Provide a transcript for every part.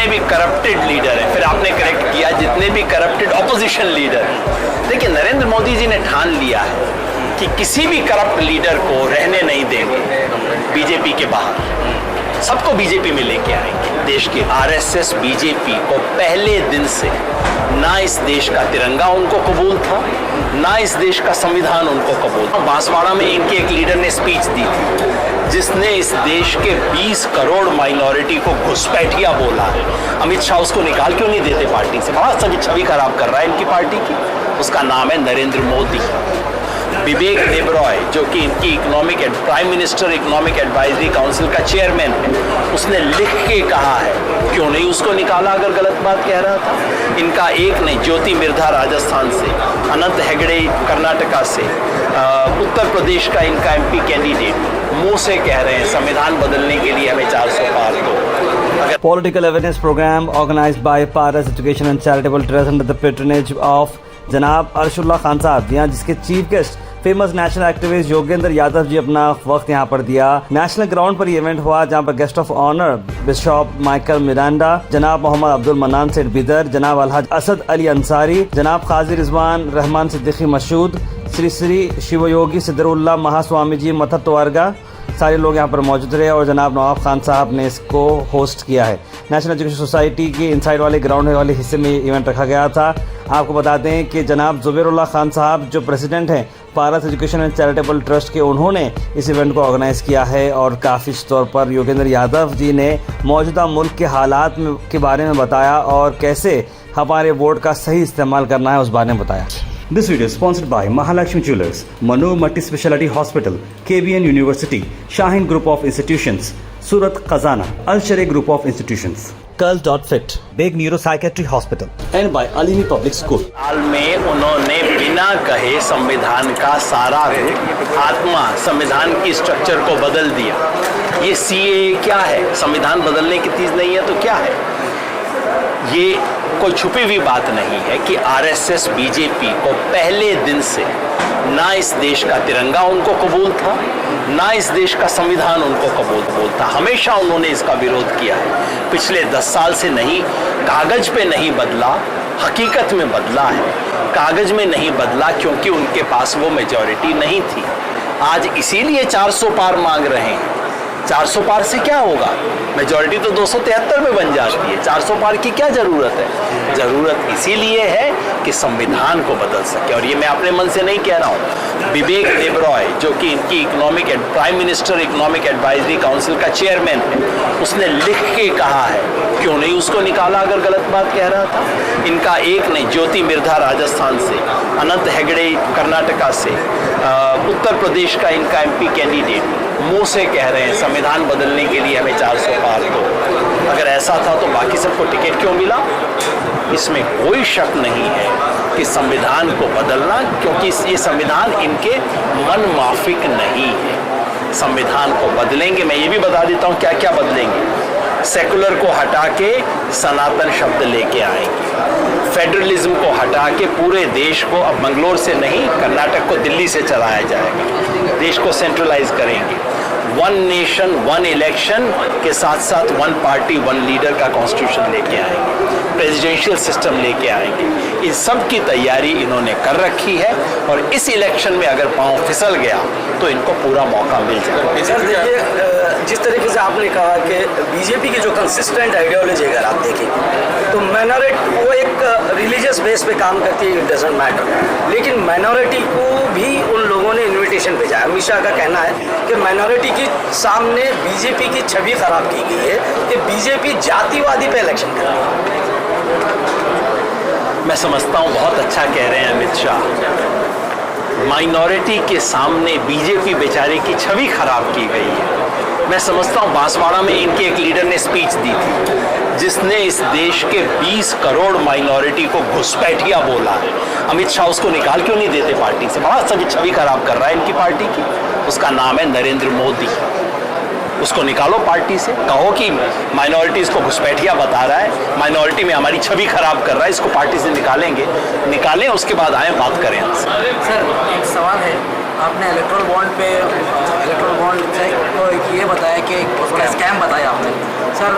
जितने भी corrupted leader हैं, फिर आपने करेक्ट किया, जितने भी करप्टेड ऑपोजिशन लीडर हैं, देखिए नरेंद्र मोदी जी ने ठान लिया है कि किसी भी करप्ट लीडर को रहने नहीं देंगे बीजेपी के बाहर, सबको बीजेपी में लेके आएंगे। देश के आरएसएस बीजेपी को पहले दिन से ना इस देश का तिरंगा उनको कबूल था, ना इस देश का संविधान उनको कबूल था। बांसवाड़ा में इनके एक लीडर ने स्पीच दी थी जिसने इस देश के 20 करोड़ माइनॉरिटी को घुसपैठिया बोला है। अमित शाह उसको निकाल क्यों नहीं देते पार्टी से? बड़ा सभी छवि खराब कर रहा है इनकी पार्टी की। उसका नाम है नरेंद्र मोदी। विवेक देबरॉय जो कि इनकी economic prime minister economic advisory council का चेयरमैन है, उसने लिख के कहा है, क्यों नहीं उसको निकाला अगर गलत बात कह रहा था। इनका एक नहीं, ज्योति मिर्धा राजस्थान से, अनंत हेगड़े कर्नाटका से, उत्तर प्रदेश का इनका एमपी कैंडिडेट मुंह से कह रहे हैं संविधान बदलने के लिए हमें 400 पार दो। Political awareness program organized by Paras Education and Charitable Trust under the patronage of जनाब अर्शुल्ला खान साहब, यहाँ जिसके chief guest famous national activist Yogendra Yadav ji अपना वक्त यहाँ पर दिया। नेशनल ग्राउंड पर इवेंट हुआ जहाँ पर guest of honour Bishop Michael Miranda, जनाब मोहम्मद अब्दुल मन्नान सेठ बिदर, जनाब अलहाज असद अली अंसारी, जनाब काजी रिजवान रहमान सिद्दीकी मशहूद, श्री श्री शिवयोगी सिद्धरुल्लाह महास्वामी जी मथत वारगा, सारे लोग यहाँ पर मौजूद रहे और जनाब नवाब खान साहब ने इसको होस्ट किया है। नेशनल एजुकेशन सोसाइटी के इनसाइड वाले ग्राउंड वाले हिस्से में इवेंट रखा गया था। आपको बता दें कि जनाब जुबैरुल्लाह खान साहब जो प्रेसिडेंट हैं पारस एजुकेशन एंड चैरिटेबल ट्रस्ट के, उन्होंने इस इवेंट को ऑर्गेनाइज़ किया है और काफ़ी तौर पर योगेंद्र यादव जी ने मौजूदा मुल्क के हालात के बारे में बताया और कैसे हमारे वोट का सही इस्तेमाल करना है उस बारे में बताया। This video is sponsored by Mahalakshmi Jewelers, Manu Multi Speciality Hospital, KBN University, Shaheen Group of Institutions, Surat Khazana, Al Sharia Group of Institutions, Curls.fit, Big Neuropsychiatry Hospital, and by Alimi Public School. हाल में उन्होंने बिना कहे संविधान का सारा आत्मा, संविधान की स्ट्रक्चर को बदल दिया। ये सीए क्या है? संविधान बदलने की चीज नहीं है तो क्या है? ये कोई छुपी हुई बात नहीं है कि आरएसएस बीजेपी को पहले दिन से ना इस देश का तिरंगा उनको कबूल था, ना इस देश का संविधान उनको कबूल था। हमेशा उन्होंने इसका विरोध किया है। पिछले 10 साल से नहीं, कागज पे नहीं बदला, हकीकत में बदला है। कागज में नहीं बदला क्योंकि उनके पास वो मेजॉरिटी नहीं थी। आज इसीलिए 400 पार मांग रहे हैं। 400 पार से क्या होगा? मेजॉरिटी तो 273 में बन जाती है। 400 पार की क्या जरूरत है? जरूरत इसीलिए है कि संविधान को बदल सके। और ये मैं अपने मन से नहीं कह रहा हूँ। विवेक देबरॉय जो कि इनकी prime minister economic advisory council का चेयरमैन है, उसने लिख के कहा है, क्यों नहीं उसको निकाला अगर गलत बात कह रहा था। इनका एक नहीं, ज्योति मिर्धा राजस्थान से, अनंत हेगड़े कर्नाटका से, उत्तर प्रदेश का इनका एमपी कैंडिडेट मुंह से कह रहे हैं संविधान बदलने के लिए हमें 400 पार दो। अगर ऐसा था तो बाकी सबको टिकट क्यों मिला? इसमें कोई शक नहीं है कि संविधान को बदलना, क्योंकि ये संविधान इनके मन माफिक नहीं है। संविधान को बदलेंगे। मैं ये भी बता देता हूँ क्या क्या बदलेंगे। सेकुलर को हटा के सनातन शब्द लेके आएंगे। फेडरलिज्म को हटा के पूरे देश को, अब मंगलोर से नहीं, कर्नाटक को दिल्ली से चलाया जाएगा। देश को सेंट्रलाइज करेंगे। वन नेशन वन इलेक्शन के साथ साथ वन पार्टी वन लीडर का कॉन्स्टिट्यूशन लेके आएंगे। प्रेसिडेंशियल सिस्टम लेके आएंगे। इन सब की तैयारी इन्होंने कर रखी है और इस इलेक्शन में अगर पांव फिसल गया तो इनको पूरा मौका मिल जाएगा। सर देखिए, जिस तरीके से आपने कहा कि बीजेपी की जो कंसिस्टेंट आइडियोलॉजी अगर आप देखें तो माइनॉरिटी वो एक रिलीजियस बेस पे काम करती है, इट डजंट मैटर। लेकिन माइनॉरिटी को भी उन लोगों ने इन्विटेशन भेजा। अमित शाह का कहना है कि माइनॉरिटी के सामने बीजेपी की छवि खराब की गई है कि बीजेपी जातिवादी पे इलेक्शन कर रही है। मैं समझता हूँ बहुत अच्छा कह रहे हैं अमित शाह। माइनॉरिटी के सामने बीजेपी बेचारे की छवि खराब की गई है। मैं समझता हूँ बांसवाड़ा में इनके एक लीडर ने स्पीच दी थी जिसने इस देश के 20 करोड़ माइनॉरिटी को घुसपैठिया बोला है। अमित शाह उसको निकाल क्यों नहीं देते पार्टी से? बड़ा सभी छवि खराब कर रहा है इनकी पार्टी की। उसका नाम है नरेंद्र मोदी। उसको निकालो पार्टी से, कहो कि माइनॉरिटीज को घुसपैठिया बता रहा है, माइनॉरिटी में हमारी छवि खराब कर रहा है, इसको पार्टी से निकालें, उसके बाद आए बात करें। सर एक सवाल है, आपने इलेक्ट्रल बॉन्ड पे तो ये बताया कि स्कैम बताया आपने, सर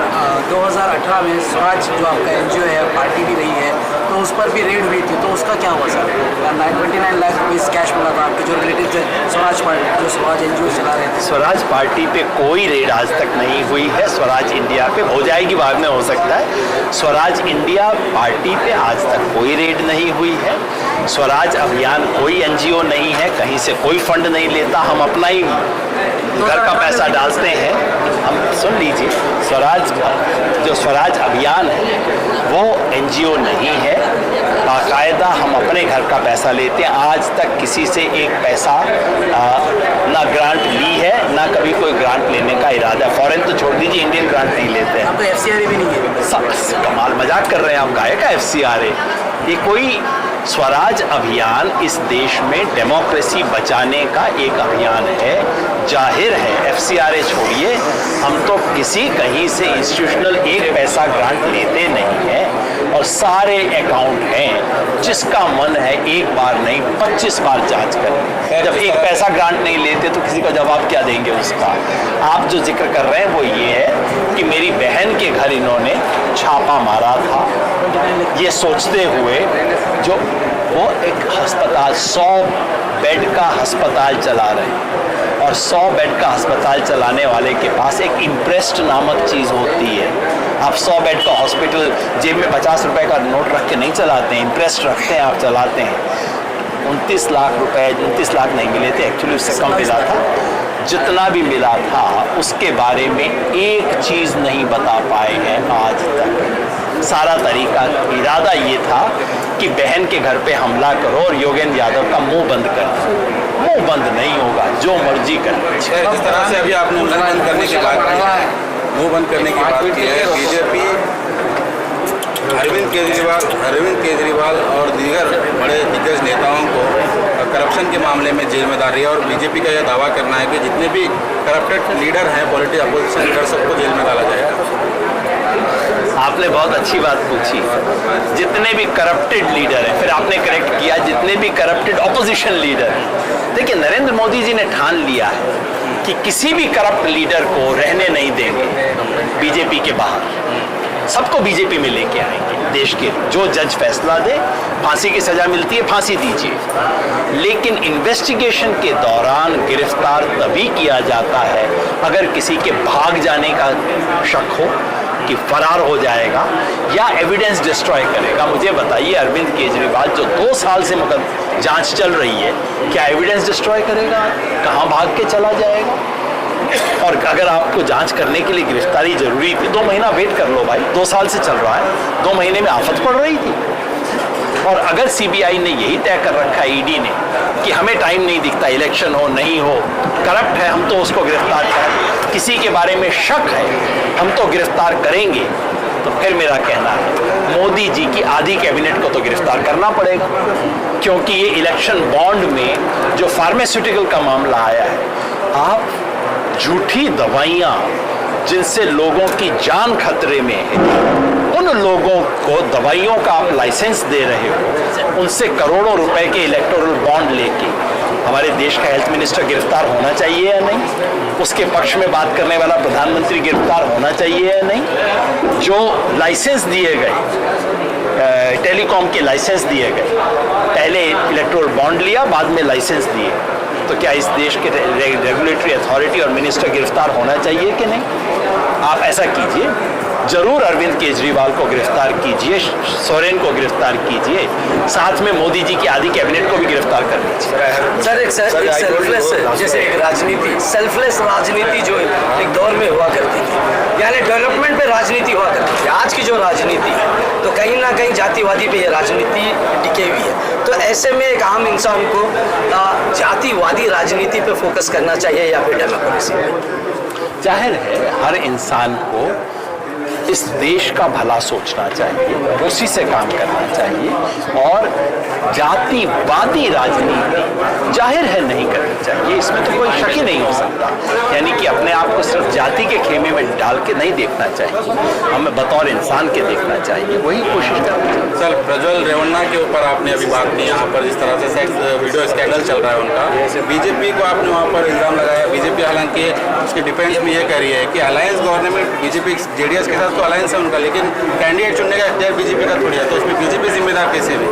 2018 में स्वराज जो आपका एनजीओ है, पार्टी भी रही है, तो उस पर भी रेड हुई थी, तो उसका क्या हुआ सर? 29 लाख रुपीज़ कैश मिला था आपके जो रिलेटिव थे स्वराज पार्टी, जो स्वराज एनजीओ चला रहे थे। स्वराज पार्टी पे कोई रेड आज तक नहीं हुई है। स्वराज इंडिया पे हो जाएगी, बाद में हो सकता है। स्वराज इंडिया पार्टी पे आज तक कोई रेड नहीं हुई है। स्वराज अभियान कोई एनजीओ नहीं है, कहीं से कोई फंड नहीं लेता, हम अपना ही घर का पैसा डालते हैं। हम सुन लीजिए, स्वराज अभियान है वो एनजीओ नहीं है, बाकायदा हम अपने घर का पैसा लेते हैं। आज तक किसी से एक पैसा ना ग्रांट ली है, ना कभी कोई ग्रांट लेने का इरादा। फॉरेन तो छोड़ दीजिए, इंडियन ग्रांट नहीं लेते हैं। अब तो FCRA भी नहीं है। सब कमाल मजाक कर रहे हैं आप, गाय का FCRA। ये कोई स्वराज अभियान इस देश में डेमोक्रेसी बचाने का एक अभियान है। जाहिर है FCRA छोड़िए, हम तो किसी कहीं से इंस्टीट्यूशनल एक पैसा ग्रांट लेते नहीं हैं, और सारे अकाउंट हैं। जिसका मन है एक बार नहीं 25 बार जांच करें। जब एक पैसा ग्रांट नहीं लेते तो किसी का जवाब क्या देंगे उसका? आप जो जिक्र कर रहे हैं वो ये है कि मेरी बहन के घर इन्होंने छापा मारा था, ये सोचते हुए जो वो एक अस्पताल 100 बेड का अस्पताल चला रहे हैं, और 100 बेड का अस्पताल चलाने वाले के पास एक इम्प्रेस्ड नामक चीज़ होती है। आप 100 बेड का हॉस्पिटल जेब में 50 रुपए का नोट रख के नहीं चलाते हैं, इम्प्रेस्ड रखते हैं, आप चलाते हैं। 29 लाख रुपए, 29 लाख नहीं मिले थे, एक्चुअली उससे कम मिला था। जितना भी मिला था उसके बारे में एक चीज़ नहीं बता पाए हैं आज तक। सारा तरीका, इरादा ये था कि बहन के घर पे हमला करो और योगेंद्र यादव का मुंह बंद कर दो। मुंह बंद नहीं होगा, जो मर्जी कर। जिस तरह से अभी आपने मुंह बंद करने की बात की है, मुंह बंद करने की बात की है, बीजेपी अरविंद केजरीवाल और दीगर बड़े दिग्गज नेताओं को करप्शन के मामले में जेल में डाल रही है, और बीजेपी का यह दावा करना है कि जितने भी करप्टेड लीडर हैं, पॉलिटिकल अपोजिशन लीडर, सबको जेल में डाला जाएगा। आपने बहुत अच्छी बात पूछी। जितने भी करप्टेड लीडर हैं, फिर आपने करेक्ट किया, जितने भी करप्टेड ऑपोजिशन लीडर हैं। देखिए, नरेंद्र मोदी जी ने ठान लिया है कि किसी भी करप्ट लीडर को रहने नहीं देंगे बीजेपी के बाहर। सबको बीजेपी में लेके आएंगे। देश के जो जज फैसला दे, फांसी की सजा मिलती है, फांसी दीजिए। लेकिन इन्वेस्टिगेशन के दौरान गिरफ्तार तभी किया जाता है अगर किसी के भाग जाने का शक हो कि फरार हो जाएगा या एविडेंस डिस्ट्रॉय करेगा। मुझे बताइए, अरविंद केजरीवाल जो 2 साल से जांच चल रही है, क्या एविडेंस डिस्ट्रॉय करेगा? कहाँ भाग के चला जाएगा? और अगर आपको जांच करने के लिए गिरफ्तारी जरूरी थी, 2 महीना वेट कर लो भाई। 2 साल से चल रहा है, 2 महीने में आफत पड़ रही थी। और अगर सीबीआई ने यही तय कर रखा है, ईडी ने, कि हमें टाइम नहीं दिखता, इलेक्शन हो नहीं हो, करप्ट है, हम तो उसको गिरफ्तार करें, किसी के बारे में शक है, हम तो गिरफ्तार करेंगे, तो फिर मेरा कहना है मोदी जी की आधी कैबिनेट को तो गिरफ्तार करना पड़ेगा। क्योंकि ये इलेक्शन बॉन्ड में जो फार्मास्यूटिकल का मामला आया है, आप झूठी दवाइयाँ जिनसे लोगों की जान खतरे में है, उन लोगों को दवाइयों का आप लाइसेंस दे रहे हो, उनसे करोड़ों रुपए के इलेक्टोरल बॉन्ड लेके। हमारे देश का हेल्थ मिनिस्टर गिरफ्तार होना चाहिए या नहीं? उसके पक्ष में बात करने वाला प्रधानमंत्री गिरफ्तार होना चाहिए या नहीं? जो लाइसेंस दिए गए, टेलीकॉम के लाइसेंस दिए गए, पहले इलेक्टोरल बॉन्ड लिया, बाद में लाइसेंस दिए, तो क्या इस देश के रेगुलेटरी अथॉरिटी और मिनिस्टर गिरफ्तार होना चाहिए कि नहीं? आप ऐसा कीजिए, जरूर अरविंद केजरीवाल को गिरफ्तार कीजिए, सोरेन को गिरफ्तार कीजिए, साथ में मोदी जी की आधी कैबिनेट को भी गिरफ्तार कर लीजिए। सर, एक सेल्फलेस, जैसे एक राजनीति, सेल्फलेस राजनीति जो एक दौर में हुआ करती थी, यानी डेवलपमेंट पे राजनीति हुआ करती थी। आज की जो राजनीति है, तो कहीं ना कहीं जातिवादी पे ये राजनीति टिकी हुई है। तो ऐसे में एक आम इंसान को जातिवादी राजनीति पे फोकस करना चाहिए या फिर डेमोक्रेसी पे? जाहिर है हर इंसान को इस देश का भला सोचना चाहिए, उसी से काम करना चाहिए और जातिवादी राजनीति जाहिर है नहीं करनी चाहिए, इसमें तो कोई शक ही नहीं हो सकता। यानी कि अपने आप को सिर्फ जाति के खेमे में डाल के नहीं देखना चाहिए, हमें बतौर इंसान के देखना चाहिए, वही कोशिश करनी चाहिए। सर, प्रज्वल रेवन्ना के ऊपर आपने अभी बात की, यहाँ पर जिस तरह से सेक्स वीडियो स्कैंडल चल रहा है उनका, बीजेपी को आपने वहाँ पर इल्ज़ाम लगाया। बीजेपी हालांकि उसके डिफेंस में ये कह रही है कि अलायंस गवर्नमेंट बीजेपी जेडीएस के साथ तो अलायंस है उनका, लेकिन कैंडिडेट चुनने का इख्तियार बीजेपी का थोड़ी है, तो उसमें बीजेपी जिम्मेदार कैसे हुई?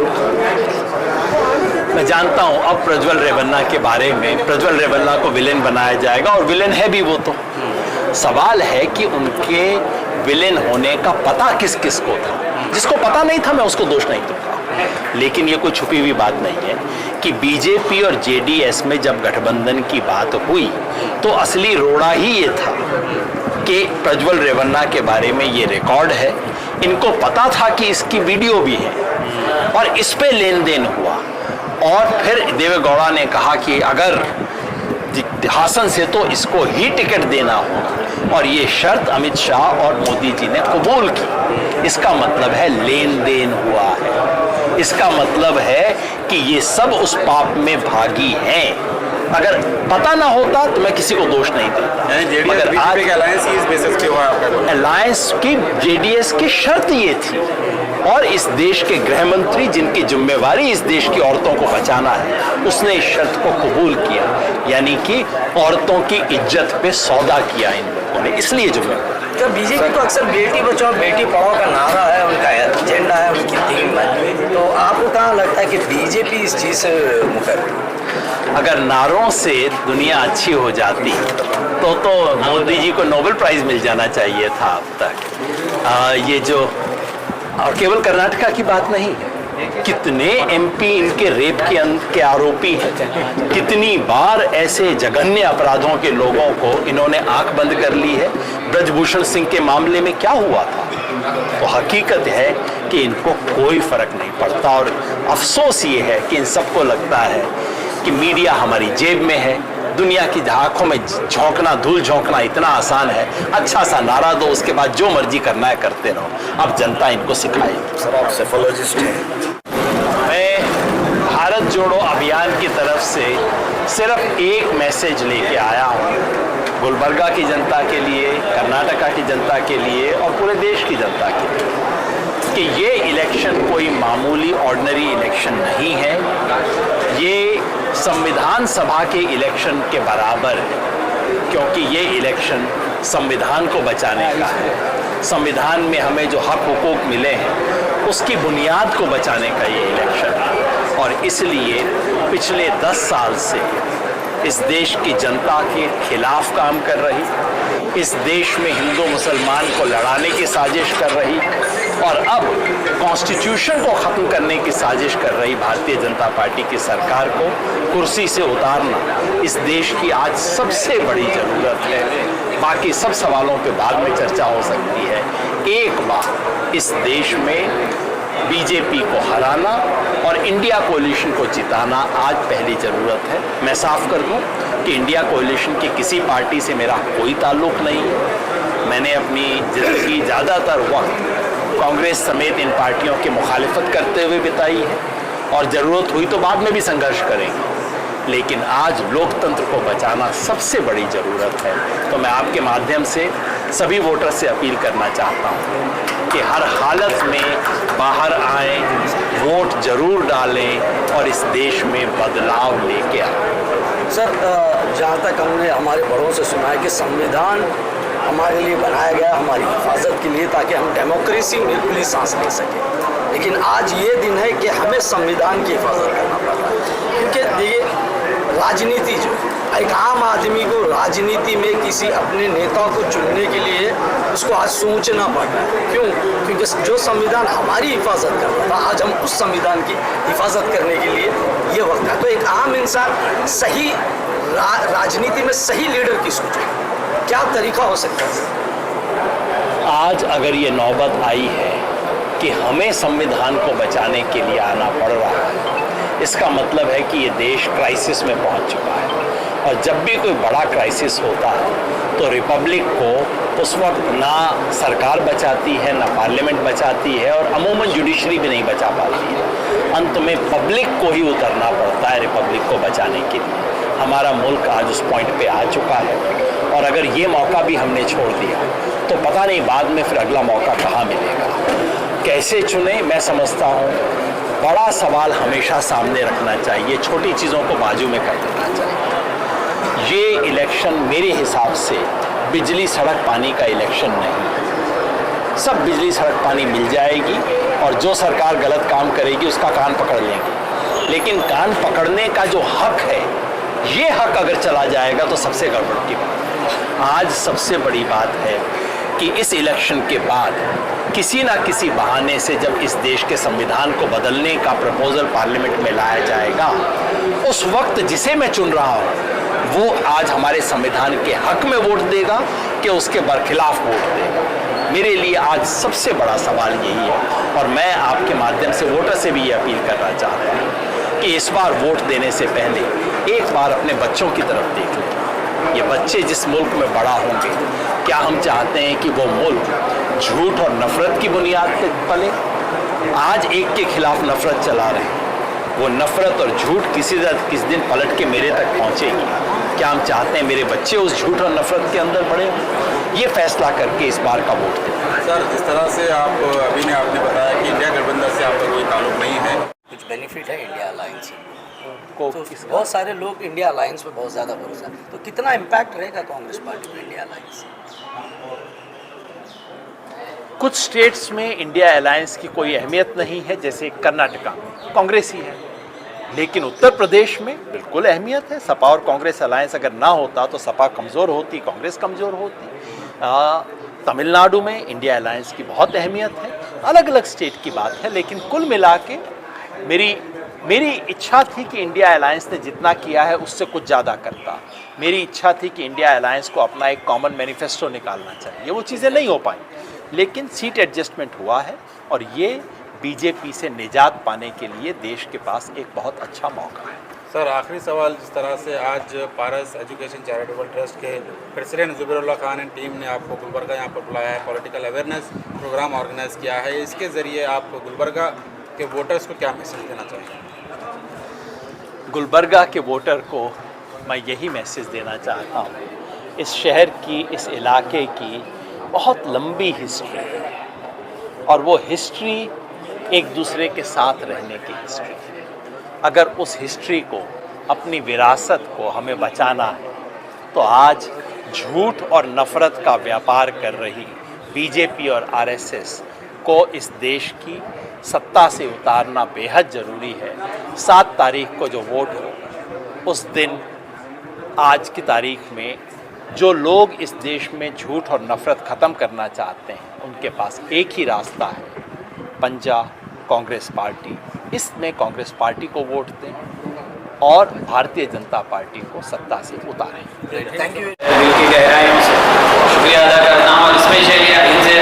मैं जानता हूं अब प्रज्वल रेवन्ना के बारे में, प्रज्वल रेवन्ना को विलेन बनाया जाएगा और विलेन है भी वो। तो सवाल है कि उनके विलेन होने का पता किस किस को था। जिसको पता नहीं था मैं उसको दोष नहीं दूंगा, लेकिन ये कोई छुपी हुई बात नहीं है कि बीजेपी और जेडीएस में जब गठबंधन की बात हुई तो असली रोड़ा ही ये था कि प्रज्वल रेवन्ना के बारे में ये रिकॉर्ड है, इनको पता था कि इसकी वीडियो भी है और इस पे लेन देन हुआ। और फिर देवेगौड़ा ने कहा कि अगर हासन से तो इसको ही टिकट देना होगा और ये शर्त अमित शाह और मोदी जी ने कबूल की। इसका मतलब है लेन देन हुआ है, इसका मतलब है कि ये सब उस पाप में भागी हैं। अगर पता ना होता तो मैं किसी को दोष नहीं देता, मगर आज अलायंस की जेडीएस की शर्त ये थी और इस देश के गृह मंत्री जिनकी जिम्मेवारी इस देश की औरतों को बचाना है, उसने इस शर्त को कबूल किया, यानी कि औरतों की इज्जत पे सौदा किया इन लोगों ने, इसलिए जिम्मेवारी। तो बीजेपी तो अक्सर बेटी बचाओ बेटी पढ़ाओ का नारा है, उनका एजेंडा है, उनकी थीम है, तो आपको कहाँ लगता है कि बीजेपी इस चीज़ से मुकर? अगर नारों से दुनिया अच्छी हो जाती तो मोदी जी को नोबेल प्राइज मिल जाना चाहिए था अब तक। ये जो और केवल कर्नाटका की बात नहीं है, कितने एमपी इनके रेप के आरोपी हैं, कितनी बार ऐसे जघन्य अपराधों के लोगों को इन्होंने आंख बंद कर ली है। ब्रजभूषण सिंह के मामले में क्या हुआ था? तो हकीकत है कि इनको कोई फर्क नहीं पड़ता और अफसोस ये है कि इन सबको लगता है कि मीडिया हमारी जेब में है, दुनिया की आंखों में झोंकना, धूल झोंकना इतना आसान है। अच्छा सा नारा दो, उसके बाद जो मर्जी करना है करते रहो। अब जनता इनको सिखाएगी। सर, आप सेफोलॉजिस्ट हैं। मैं भारत जोड़ो अभियान की तरफ से सिर्फ एक मैसेज लेके आया हूँ गुलबर्गा की जनता के लिए, कर्नाटका की जनता के लिए और पूरे देश की जनता के लिए, कि ये इलेक्शन कोई मामूली ऑर्डिनरी इलेक्शन नहीं है, ये संविधान सभा के इलेक्शन के बराबर है, क्योंकि ये इलेक्शन संविधान को बचाने का है। संविधान में हमें जो हक हुकूक मिले हैं उसकी बुनियाद को बचाने का ये इलेक्शन है और इसलिए पिछले 10 साल से इस देश की जनता के खिलाफ काम कर रही, इस देश में हिंदू मुसलमान को लड़ाने की साजिश कर रही और अब कॉन्स्टिट्यूशन को ख़त्म करने की साजिश कर रही भारतीय जनता पार्टी की सरकार को कुर्सी से उतारना इस देश की आज सबसे बड़ी ज़रूरत है। बाकी सब सवालों पे बाद में चर्चा हो सकती है। एक बार इस देश में बीजेपी को हराना और इंडिया कोalition को जिताना आज पहली ज़रूरत है। मैं साफ कर दूं कि इंडिया कोalition की किसी पार्टी से मेरा कोई ताल्लुक़ नहीं है। मैंने अपनी ज़िंदगी ज़्यादातर वक्त कांग्रेस समेत इन पार्टियों की मुखालिफत करते हुए बिताई है और ज़रूरत हुई तो बाद में भी संघर्ष करेंगे, लेकिन आज लोकतंत्र को बचाना सबसे बड़ी ज़रूरत है। तो मैं आपके माध्यम से सभी वोटर से अपील करना चाहता हूँ कि हर हालत में बाहर आएं, वोट जरूर डालें और इस देश में बदलाव लेके आएं। सर, जहाँ तक हमने हमारे बड़ों से सुना है कि संविधान हमारे लिए बनाया गया हमारी हिफाजत के लिए, ताकि हम डेमोक्रेसी में खुली सांस ले सकें, लेकिन आज ये दिन है कि हमें संविधान की हिफाजत करना पड़ रहा है। क्योंकि देखिए, राजनीति जो एक आम आदमी को राजनीति में किसी अपने नेता को चुनने के लिए उसको आज सोचना पड़ रहा है। क्यों? क्योंकि जो संविधान हमारी हिफाजत कर रहा था, आज हम उस संविधान की हिफाजत करने के लिए ये वक्त है। तो एक आम इंसान सही राजनीति में सही लीडर की सोचे, क्या तरीका हो सकता है? आज अगर ये नौबत आई है कि हमें संविधान को बचाने के लिए आना पड़ रहा है, इसका मतलब है कि ये देश क्राइसिस में पहुंच चुका है। और जब भी कोई बड़ा क्राइसिस होता है तो रिपब्लिक को उस वक्त ना सरकार बचाती है, ना पार्लियामेंट बचाती है, और अमूमन जुडिशरी भी नहीं बचा पाती है। अंत में पब्लिक को ही उतरना पड़ता है रिपब्लिक को बचाने के लिए। हमारा मुल्क आज उस पॉइंट पे आ चुका है, और अगर ये मौका भी हमने छोड़ दिया तो पता नहीं बाद में फिर अगला मौका कहाँ मिलेगा, कैसे चुने। मैं समझता हूँ बड़ा सवाल हमेशा सामने रखना चाहिए, छोटी चीज़ों को बाजू में कर देना चाहिए। ये इलेक्शन मेरे हिसाब से बिजली सड़क पानी का इलेक्शन नहीं है। सब बिजली सड़क पानी मिल जाएगी और जो सरकार गलत काम करेगी उसका कान पकड़ लेंगे, लेकिन कान पकड़ने का जो हक है, ये हक अगर चला जाएगा तो सबसे गड़बड़ की बात है। आज सबसे बड़ी बात है कि इस इलेक्शन के बाद किसी ना किसी बहाने से जब इस देश के संविधान को बदलने का प्रपोजल पार्लियामेंट में लाया जाएगा, उस वक्त जिसे मैं चुन रहा हूँ वो आज हमारे संविधान के हक में वोट देगा कि उसके बरखिलाफ वोट देगा। मेरे लिए आज सबसे बड़ा सवाल यही है, और मैं आपके माध्यम से वोटर से भी ये अपील करना चाह रहा हूँ कि इस बार वोट देने से पहले एक बार अपने बच्चों की तरफ देख लें। ये बच्चे जिस मुल्क में बड़ा होंगे, क्या हम चाहते हैं कि वो मुल्क झूठ और नफरत की बुनियाद पर पले? आज एक के खिलाफ नफरत चला रहे हैं, वो नफरत और झूठ किसी दिन पलट के मेरे तक पहुंचेगी। क्या हम चाहते हैं मेरे बच्चे उस झूठ और नफरत के अंदर बढ़े? ये फैसला करके इस बार का वोट दें। सर, जिस तरह से आप आपने बताया कि इंडिया गठबंधन से आपका कोई ताल्लुक नहीं है, कुछ बेनिफिट है इंडिया अलायंस से को तो बहुत सारे लोग इंडिया अलायंस पे बहुत ज़्यादा भरोसा है, तो कितना इम्पैक्ट रहेगा कांग्रेस पार्टी पे इंडिया अलायंस? कुछ स्टेट्स में इंडिया अलायंस की कोई अहमियत नहीं है, जैसे कर्नाटका में कांग्रेस ही है, लेकिन उत्तर प्रदेश में बिल्कुल अहमियत है। सपा और कांग्रेस अलायंस अगर ना होता तो सपा कमज़ोर होती, कांग्रेस कमज़ोर होती। तमिलनाडु में इंडिया अलायंस की बहुत अहमियत है। अलग अलग स्टेट की बात है, लेकिन कुल मिला के मेरी इच्छा थी कि इंडिया अलायंस ने जितना किया है उससे कुछ ज़्यादा करता। मेरी इच्छा थी कि इंडिया अलायंस को अपना एक कॉमन मैनिफेस्टो निकालना चाहिए, वो चीज़ें नहीं हो पाई, लेकिन सीट एडजस्टमेंट हुआ है, और ये बीजेपी से निजात पाने के लिए देश के पास एक बहुत अच्छा मौका है। सर, आखिरी सवाल, जिस तरह से आज पारस एजुकेशन चैरिटेबल ट्रस्ट के प्रेसिडेंट जुबैरुल्लाह खान एंड टीम ने आपको गुलबर्गा यहाँ पर बुलाया है, पॉलिटिकल अवेयरनेस प्रोग्राम ऑर्गेनाइज किया है, इसके ज़रिए आप गुलबर्गा के वोटर्स को क्या मैसेज देना चाहिए? गुलबर्गा के वोटर को मैं यही मैसेज देना चाहता हूँ, इस शहर की, इस इलाके की बहुत लंबी हिस्ट्री है, और वो हिस्ट्री एक दूसरे के साथ रहने की हिस्ट्री है। अगर उस हिस्ट्री को, अपनी विरासत को हमें बचाना है, तो आज झूठ और नफ़रत का व्यापार कर रही बीजेपी और आरएसएस को इस देश की सत्ता से उतारना बेहद ज़रूरी है। 7 तारीख को जो वोट हो, उस दिन आज की तारीख में जो लोग इस देश में झूठ और नफ़रत ख़त्म करना चाहते हैं, उनके पास एक ही रास्ता है, पंजा कांग्रेस पार्टी। इसमें कांग्रेस पार्टी को वोट दें और भारतीय जनता पार्टी को सत्ता से उतारें। Thank you. दिल की गहराइयों से शुक्रिया अदा करता हूँ, और स्पेशली इनसे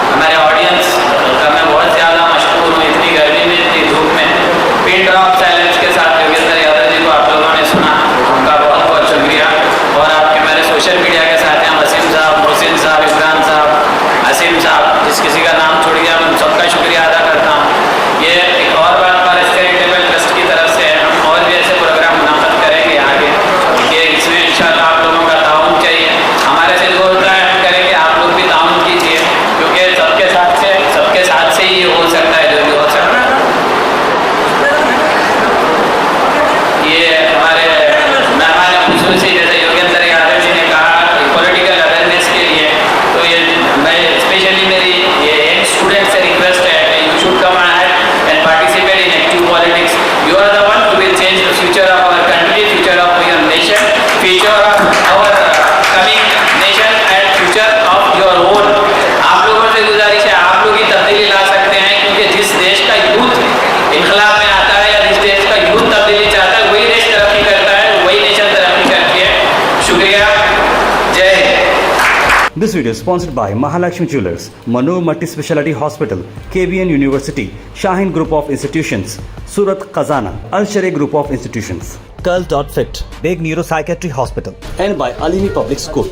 हमारे ऑडियंस का मैं बहुत ज़्यादा मशहूर हूँ। इतनी गर्मी में, इतनी धूप में पिन ड्रॉप साइलेंस के साथ योगेंद्र यादव जी को आप लोगों ने सुना, उनका बहुत बहुत शुक्रिया। और आपके मेरे सोशल मीडिया के साथ हैं वसीम साहब, मोहसिन साहब, इमरान साहब, असीम साहब, जिस किसी का नाम छूट गया मैं सबका शुक्रिया अदा करता हूँ। ये एक और बात पारस चैरिटेबल ट्रस्ट की तरफ से हम और भी ऐसे प्रोग्राम मुनाफत करेंगे आगे, कि इसमें इंशाल्लाह आप लोगों का ताउन चाहिए। हमारे से जो होता है हम करेंगे, आप लोग भी ताउन कीजिए, क्योंकि सबके साथ से ही हो सकता है जो भी हो सकता है। ये हमारे मेहमान खुसूसी जैसे योगेंद्र यादव जी ने कहा पॉलिटिकल अवेयरनेस के लिए, तो ये मैं स्पेशली मेरी ये स्टूडेंट से रिक्वेस्ट है कि you should come ahead and participate in active politics. You are the one who will change the future of our country, future of your nation, future of our coming nation and future of your own. आप लोगों से गुजारिश है, आप लोग ही तब्दीली ला सकते हैं, क्योंकि जिस देश का यूथ इनकलाब में आता है या जिस देश का यूथ तब्दीली चाहता है, वही देश तरक्की करता है, वही नेशन तरक्की करती है। शुक्रिया, जय Hind. This video is sponsored by Mahalakshmi Jewelers, Manoor Multi-Speciality Hospital, KBN University, Shaheen Group of Institutions, Surat Khazana, Al Sharia Group of Institutions. Girls.fit, Big Neuropsychiatry Hospital, and by Alimi Public School.